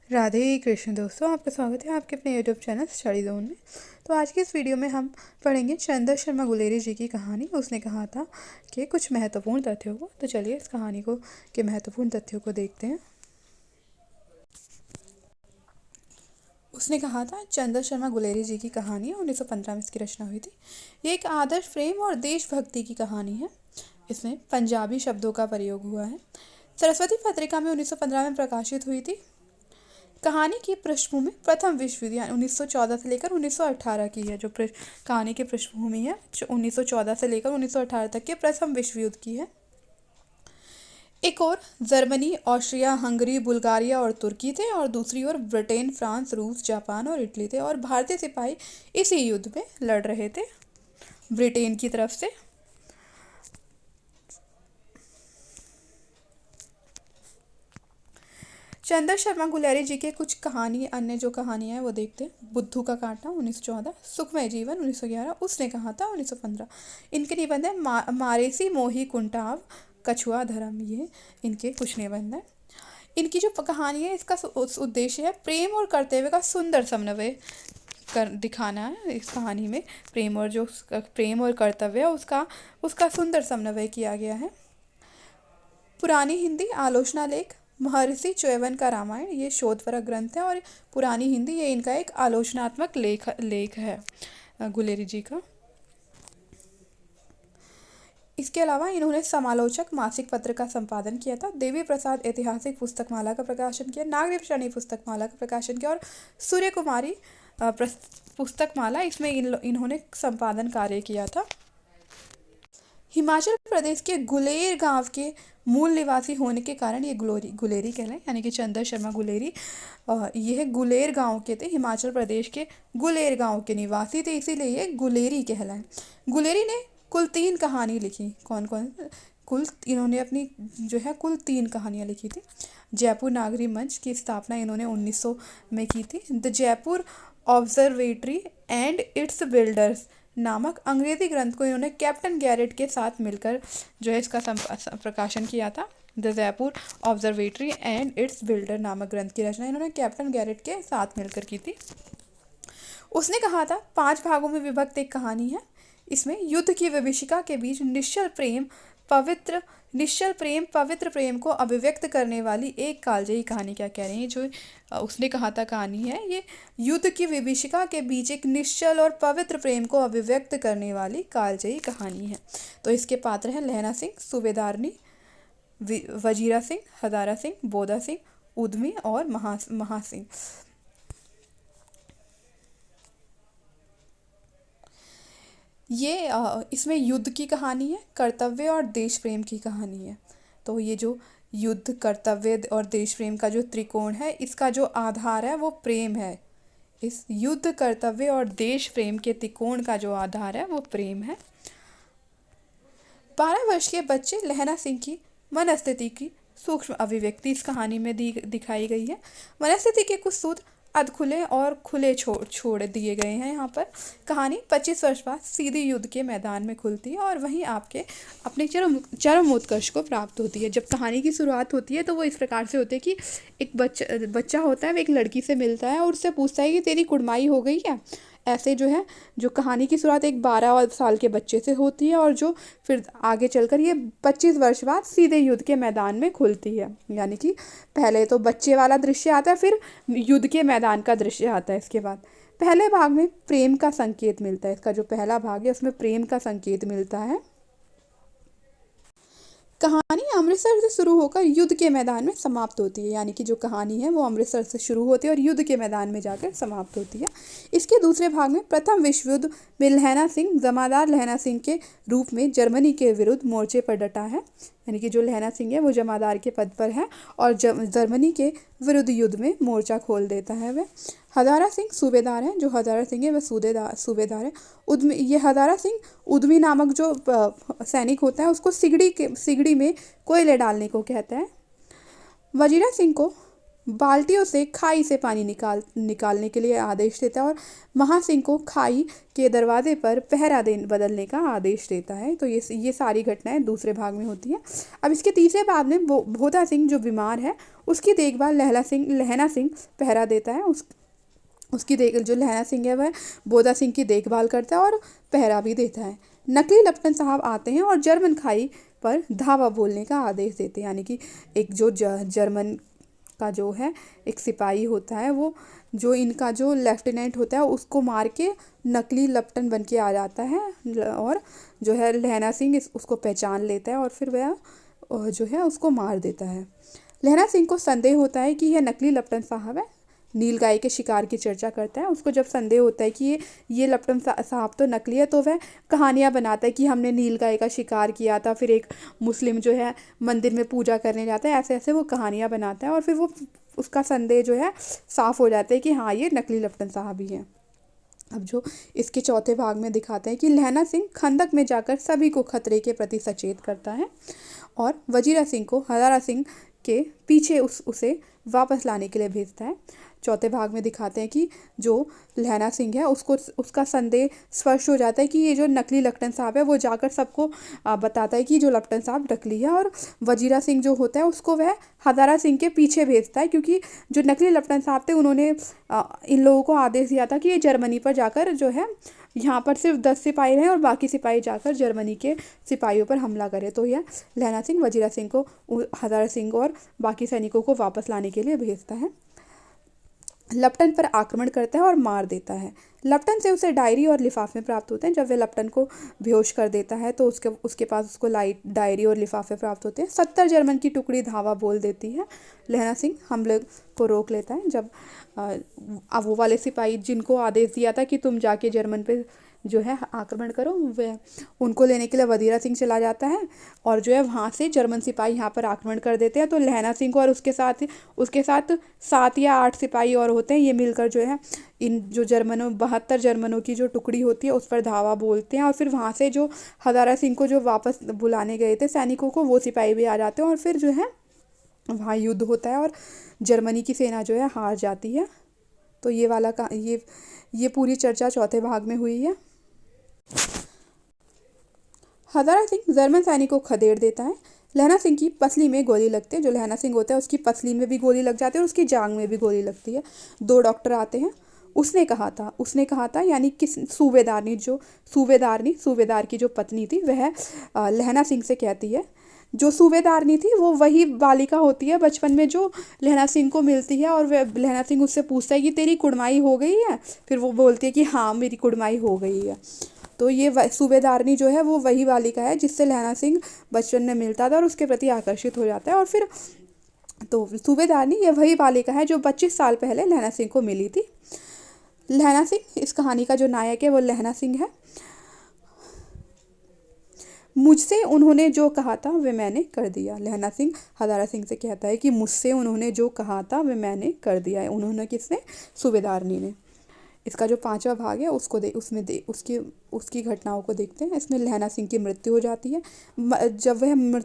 राधे कृष्ण दोस्तों, आपका स्वागत है आपके अपने यूट्यूब चैनल स्टडी जोन में। तो आज की इस वीडियो में हम पढ़ेंगे चंद्र शर्मा गुलेरी जी की कहानी। उसने कहा था कि कुछ महत्वपूर्ण तथ्यों को। तो चलिए इस कहानी को के महत्वपूर्ण तथ्यों को देखते हैं। उसने कहा था चंद्र शर्मा गुलेरी जी की कहानी 1915 में इसकी रचना हुई थी। ये एक आदर्श प्रेम और देशभक्ति की कहानी है। इसमें पंजाबी शब्दों का प्रयोग हुआ है। सरस्वती पत्रिका में 1915 में प्रकाशित हुई थी। कहानी की पृष्ठभूमि प्रथम विश्व युद्ध यानी 1914 से लेकर 1918 की है। जो कहानी की पृष्ठभूमि है 1914 से लेकर 1918 तक के प्रथम विश्व युद्ध की है। एक और जर्मनी, ऑस्ट्रिया, हंगरी, बुल्गारिया और तुर्की थे और दूसरी ओर ब्रिटेन, फ्रांस, रूस, जापान और इटली थे और भारतीय सिपाही इसी युद्ध में लड़ रहे थे ब्रिटेन की तरफ से। चंद्र शर्मा गुलेरी जी के कुछ अन्य जो कहानियाँ हैं वो देखते हैं। बुद्धू का कांटा 1914, सुखमय जीवन 1911, उसने कहा था 1915। इनके निबंध है मारेसी मोही कुंटाव कछुआ धर्म, ये इनके कुछ निबंध हैं। इनकी जो कहानी है इसका उद्देश्य है प्रेम और कर्तव्य का सुंदर समन्वय कर दिखाना है। इस कहानी में प्रेम और कर्तव्य है उसका सुंदर समन्वय किया गया है। पुरानी हिंदी आलोचना लेख महर्षि च्यवन का रामायण, ये शोधपरक ग्रंथ है और पुरानी हिंदी ये इनका एक आलोचनात्मक लेख है गुलेरी जी का। इसके अलावा इन्होंने समालोचक मासिक पत्र का संपादन किया था। देवी प्रसाद ऐतिहासिक पुस्तकमाला का प्रकाशन किया, नागदेव पुस्तकमाला का प्रकाशन किया और सूर्य कुमारी पुस्तकमाला, इसमें इन्होंने संपादन कार्य किया था। हिमाचल प्रदेश के गुलेर गांव के मूल निवासी होने के कारण ये गुलेरी कहलाए, यानी कि चंद्र शर्मा गुलेरी यह गुलेर गांव के थे। हिमाचल प्रदेश के गुलेर गांव के निवासी थे, इसीलिए ये गुलेरी कहलाए। गुलेरी ने कुल 3 कहानी लिखी। कौन कौन? इन्होंने अपनी कुल 3 कहानियाँ लिखी थी। जयपुर नागरी मंच की स्थापना इन्होंने 1900 में की थी। The Jaipur observatory and it's builders नामक अंग्रेजी ग्रंथ को इन्होंने कैप्टन गैरेट के साथ मिलकर इसका प्रकाशन किया था। The Jaipur observatory and it's builder नामक ग्रंथ की रचना इन्होंने कैप्टन गैरेट के साथ मिलकर की थी। उसने कहा था 5 भागों में विभक्त एक कहानी है। इसमें युद्ध की विभीषिका के बीच पवित्र प्रेम को अभिव्यक्त करने वाली एक कालजयी कहानी। क्या कह रहे हैं? जो उसने कहा था कहानी है ये युद्ध की विभीषिका के बीच एक निश्चल और पवित्र प्रेम को अभिव्यक्त करने वाली कालजयी कहानी है। तो इसके पात्र हैं लहना सिंह, सूबेदारनी, वजीरा सिंह, हजारा सिंह, बोदा सिंह, उद्मी और महासिंह। ये इसमें युद्ध की कहानी है, कर्तव्य और देश प्रेम की कहानी है। तो ये जो युद्ध, कर्तव्य और देश प्रेम का जो त्रिकोण है, इसका जो आधार है वो प्रेम है। इस युद्ध, कर्तव्य और देश प्रेम के त्रिकोण का जो आधार है वो प्रेम है। 12 वर्ष के बच्चे लहना सिंह की मनस्थिति की सूक्ष्म अभिव्यक्ति इस कहानी में दिखाई गई है। मनस्थिति के कुछ सूत्र अधखुले और खुले छोड़ दिए गए हैं। यहाँ पर कहानी 25 वर्ष बाद सीधे युद्ध के मैदान में खुलती है और वहीं आपके अपने चरम उत्कर्ष को प्राप्त होती है। जब कहानी की शुरुआत होती है तो वो इस प्रकार से होती है कि एक बच्चा होता है, वो एक लड़की से मिलता है और उससे पूछता है कि तेरी कुड़माई हो गई क्या। ऐसे जो कहानी की शुरुआत एक 12 साल के बच्चे से होती है और जो फिर आगे चलकर ये 25 वर्ष बाद सीधे युद्ध के मैदान में खुलती है। यानी कि पहले तो बच्चे वाला दृश्य आता है, फिर युद्ध के मैदान का दृश्य आता है। इसके बाद पहले भाग में प्रेम का संकेत मिलता है। इसका जो पहला भाग है उसमें प्रेम का संकेत मिलता है। कहानी अमृतसर से शुरू होकर युद्ध के मैदान में समाप्त होती है। यानी कि जो कहानी है वो अमृतसर से शुरू होती है और युद्ध के मैदान में जाकर समाप्त होती है। इसके दूसरे भाग में प्रथम विश्व युद्ध में लहना सिंह जमादार लहना सिंह के रूप में जर्मनी के विरुद्ध मोर्चे पर डटा है। यानी कि जो लहना सिंह है वो जमादार के पद पर है और जर्मनी के विरुद्ध युद्ध में मोर्चा खोल देता है। वह हजारा सिंह सूबेदार है। जो हजारा सिंह है वह सूबेदार है। ये हजारा सिंह उद्मी नामक जो सैनिक होता है उसको सिगड़ी में कोयले डालने को कहता है। वजीरा सिंह को बाल्टियों से खाई से पानी निकालने के लिए आदेश देता है और महासिंह को खाई के दरवाजे पर पहरा दे बदलने का आदेश देता है। तो ये सारी घटनाएं दूसरे भाग में होती हैं। अब इसके तीसरे भाग में भोता सिंह जो बीमार है उसकी देखभाल लहना सिंह पहरा देता है। उसकी जो लहना सिंह है वह भोता सिंह की देखभाल करता है और पहरा भी देता है। नकली लपटन साहब आते हैं और जर्मन खाई पर धावा बोलने का आदेश देते हैं, यानी कि एक जो जर्मन का जो है एक सिपाही होता है, वो जो इनका जो लेफ्टिनेंट होता है उसको मार के नकली लपटन बन के आ जाता है और जो है लहना सिंह उसको पहचान लेता है और फिर वह जो है उसको मार देता है। लहना सिंह को संदेह होता है कि यह नकली लपटन साहब है। नीलगाय के शिकार की चर्चा करता है। उसको जब संदेह होता है कि ये लपटन साहब तो नकली है, तो वह कहानियाँ बनाता है कि हमने नीलगाय का शिकार किया था, फिर एक मुस्लिम जो है मंदिर में पूजा करने जाता है, ऐसे ऐसे वो कहानियाँ बनाता है और फिर वो उसका संदेह जो है साफ हो जाता है कि हाँ ये नकली लपटन साहब ही हैं। अब जो इसके चौथे भाग में दिखाते हैं कि लहना सिंह खंदक में जाकर सभी को खतरे के प्रति सचेत करता है और वजीरा सिंह को हजारा सिंह के पीछे उसे वापस लाने के लिए भेजता है। चौथे भाग में दिखाते हैं कि जो लहना सिंह है उसका संदेह स्पष्ट हो जाता है कि ये जो नकली लपटन साहब है वो जाकर सबको बताता है कि जो लपटन साहब नकली है और वजीरा सिंह जो होता है उसको वह हजारा सिंह के पीछे भेजता है, क्योंकि जो नकली लपटन साहब थे उन्होंने इन लोगों को आदेश दिया था कि ये जर्मनी पर जाकर जो है यहाँ पर सिर्फ 10 सिपाही रहे और बाकी सिपाही जाकर जर्मनी के सिपाहियों पर हमला करे। तो यह लहना सिंह वजीरा सिंह को हजारा सिंह और बाकी सैनिकों को वापस लाने के लिए भेजता है। लपटन पर आक्रमण करता है और मार देता है। लपटन से उसे डायरी और लिफाफे प्राप्त होते हैं। जब वह लपटन को बेहोश कर देता है तो उसके पास उसको डायरी और लिफाफे प्राप्त होते हैं। 70 जर्मन की टुकड़ी धावा बोल देती है। लहना सिंह हमले को रोक लेता है। जब वो वाले सिपाही जिनको आदेश दिया था कि तुम जाके जर्मन पे जो है आक्रमण करो, वह उनको लेने के लिए वजीरा सिंह चला जाता है और जो है वहाँ से जर्मन सिपाही यहाँ पर आक्रमण कर देते हैं। तो लहना सिंह और उसके साथ 7 या 8 सिपाही और होते हैं। ये मिलकर जो है इन जो 72 जर्मनों की जो टुकड़ी होती है उस पर धावा बोलते हैं और फिर वहाँ से जो हजारा सिंह को जो वापस बुलाने गए थे सैनिकों को, वो सिपाही भी आ जाते हैं और फिर जो है वहाँ युद्ध होता है और जर्मनी की सेना जो है हार जाती है। तो ये पूरी चर्चा चौथे भाग में हुई है। हजारा सिंह जर्मन सैनिकों को खदेड़ देता है। लहना सिंह की पसली में गोली लगती है। जो लहना सिंह होता है उसकी पसली में भी गोली लग जाती है और उसकी जांग में भी गोली लगती है। 2 डॉक्टर आते हैं। उसने कहा था यानी कि सूबेदार की जो पत्नी थी वह लहना सिंह से कहती है। जो सूबेदारनी थी वो वही बालिका होती है बचपन में जो लहना सिंह को मिलती है और वह लहना सिंह उससे पूछता है कि तेरी कुड़माई हो गई है। फिर वो बोलती है कि हाँ मेरी कुड़माई हो गई है। तो ये सूबेदारनी जो है वो वही बालिका है जिससे लहना सिंह बचपन में मिलता था और उसके प्रति आकर्षित हो जाता है। और फिर तो सूबेदारनी ये वही बालिका है जो 25 साल पहले लहना सिंह को मिली थी। लहना सिंह इस कहानी का जो नायक है वो लहना सिंह है। मुझसे उन्होंने जो कहा था वह मैंने कर दिया। लहना सिंह हजारा सिंह से कहता है कि मुझसे उन्होंने जो कहा था वह मैंने कर दिया है। उन्होंने किसने? सूबेदारनी ने। इसका जो 5वां भाग है उसकी घटनाओं को देखते हैं। इसमें लहना सिंह की मृत्यु हो जाती है। जब वह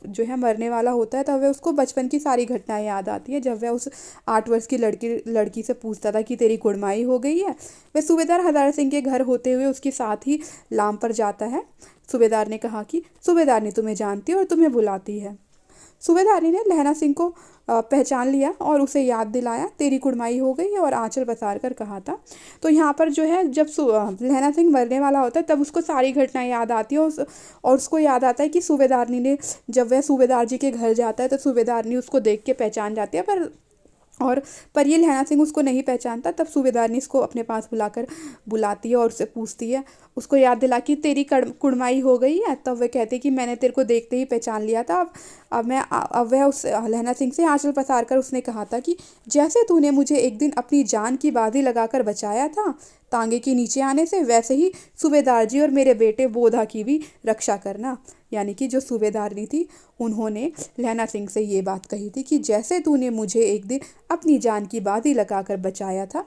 जो है मरने वाला होता है तब वह उसको बचपन की सारी घटनाएं याद आती है। जब वह उस 8 वर्ष की लड़की से पूछता था कि तेरी कुड़माई हो गई है, वह सूबेदार हजारा सिंह के घर होते हुए उसके साथ ही लाम पर जाता है। सूबेदार ने कहा कि सूबेदारनी तुम्हें जानती है और तुम्हें बुलाती है। सूबेदारनी ने लहना सिंह को पहचान लिया और उसे याद दिलाया, तेरी कुड़माई हो गई है, और आंचल पसार कर कहा था। तो यहाँ पर जो है जब लहना सिंह मरने वाला होता है तब उसको सारी घटनाएं याद आती है और उसको याद आता है कि सूबेदारनी ने, जब वह सूबेदार जी के घर जाता है तो सूबेदारनी उसको देख के पहचान जाती है। पर ये लहना सिंह उसको नहीं पहचानता। तब सूबेदारनी इसको अपने पास बुलाती है और उससे पूछती है, उसको याद दिला कि तेरी कुड़माई हो गई है। तब वह कहती कि मैंने तेरे को देखते ही पहचान लिया था। अब वह उस लहना सिंह से आंचल पसार कर उसने कहा था कि जैसे तूने मुझे एक दिन अपनी जान की बाजी लगाकर बचाया था तांगे के नीचे आने से, वैसे ही सूबेदार जी और मेरे बेटे बोधा की भी रक्षा करना। यानी कि जो सूबेदारनी थी उन्होंने लहना सिंह से ये बात कही थी कि जैसे तूने मुझे एक दिन अपनी जान की बाजी लगाकर बचाया था,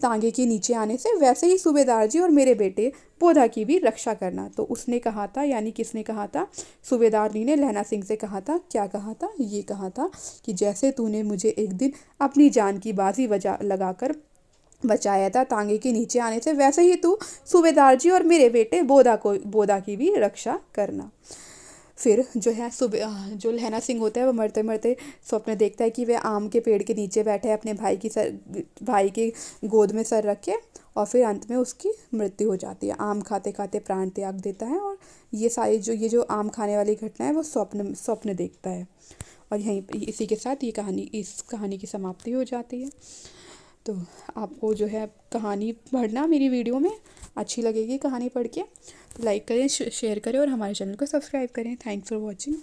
तांगे के नीचे आने से, वैसे ही सूबेदार जी और मेरे बेटे बोधा की भी रक्षा करना। तो उसने कहा था, यानी किसने कहा था, सूबेदार जी ने लहना सिंह से कहा था। क्या कहा था, ये कहा था कि जैसे तूने मुझे एक दिन अपनी जान की बाजी लगाकर बचाया था तांगे के नीचे आने से, वैसे ही तू सूबेदार जी और मेरे बेटे बोधा की भी रक्षा करना। फिर जो है जो लहना सिंह होता है वो मरते मरते स्वप्न देखता है कि वह आम के पेड़ के नीचे बैठा है अपने भाई की गोद में सर रख के, और फिर अंत में उसकी मृत्यु हो जाती है। आम खाते खाते प्राण त्याग देता है, और ये जो आम खाने वाली घटना है वो स्वप्न देखता है। और इसी के साथ इस कहानी की समाप्ति हो जाती है। तो आपको जो है कहानी पढ़ना मेरी वीडियो में अच्छी लगेगी, कहानी पढ़ के लाइक करें, शेयर करें और हमारे चैनल को सब्सक्राइब करें। Thanks for watching.